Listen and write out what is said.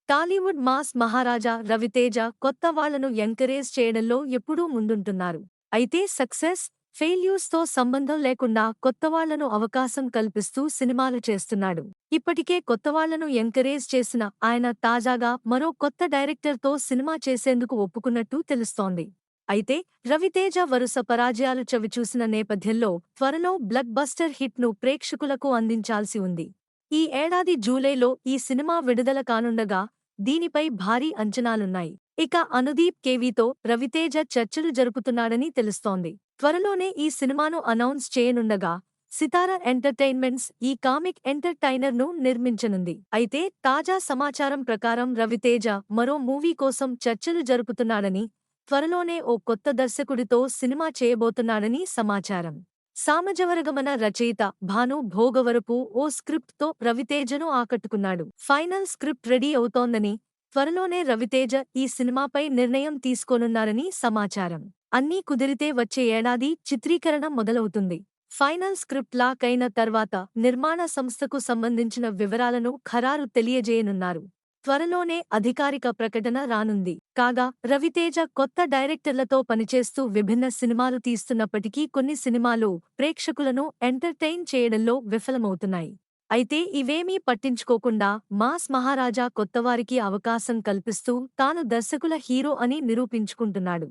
Tollywood mass మహారాజా రవితేజ కొత్త వాళ్లను encourage చేయడంలో ఎప్పుడూ ముందుంటున్నారు. అయితే సక్సెస్, ఫెయిల్యూర్స్తో సంబంధం లేకుండా కొత్తవాళ్లను అవకాశం కల్పిస్తూ సినిమాలు చేస్తున్నాడు. ఇప్పటికే కొత్తవాళ్లను ఎంకరేజ్ చేసిన ఆయన తాజాగా మరో కొత్త డైరెక్టర్తో సినిమా చేసేందుకు ఒప్పుకున్నట్టు తెలుస్తోంది. అయితే రవితేజ వరుస పరాజయాలు చవిచూసిన నేపథ్యంలో త్వరలో బ్లాక్ బస్టర్ హిట్ను ప్రేక్షకులకు అందించాల్సి ఉంది. ఈ ఏడాది జూలైలో ఈ సినిమా విడుదల కానుండగా దీనిపై భారీ అంచనాలున్నాయి. ఇక అనుదీప్ కేవీతో రవితేజ చర్చలు జరుపుతున్నాడని తెలుస్తోంది. త్వరలోనే ఈ సినిమాను అనౌన్స్ చేయనుండగా సితారా ఎంటర్టైన్మెంట్స్ ఈ కామిక్ ఎంటర్టైనర్ను నిర్మించనుంది. అయితే తాజా సమాచారం ప్రకారం రవితేజ మరో మూవీ కోసం చర్చలు జరుపుతున్నాడని, త్వరలోనే ఓ కొత్త దర్శకుడితో సినిమా చేయబోతున్నాడని సమాచారం. సామజవరగమన రచయిత భాను భోగవరపు ఓ స్క్రిప్ట్తో రవితేజను ఆకట్టుకున్నాడు. ఫైనల్ స్క్రిప్ట్ రెడీ అవుతోందని, త్వరలోనే రవితేజ ఈ సినిమాపై నిర్ణయం తీసుకోనున్నారని సమాచారం. అన్నీ కుదిరితే వచ్చే ఏడాది చిత్రీకరణ మొదలవుతుంది. ఫైనల్ స్క్రిప్ట్ లాక్ అయిన తర్వాత నిర్మాణ సంస్థకు సంబంధించిన వివరాలను ఖరారు తెలియజేయనున్నారు. త్వరలోనే అధికారిక ప్రకటన రానుంది. కాగా రవితేజ కొత్త డైరెక్టర్లతో పనిచేస్తూ విభిన్న సినిమాలు తీస్తున్నప్పటికీ కొన్ని సినిమాలు ప్రేక్షకులను ఎంటర్టైన్ చేయడంలో విఫలమవుతున్నాయి. అయితే ఇవేమీ పట్టించుకోకుండా మాస్ మహారాజా కొత్తవారికి అవకాశం కల్పిస్తూ తాను దర్శకుల హీరో అని నిరూపించుకుంటున్నాడు.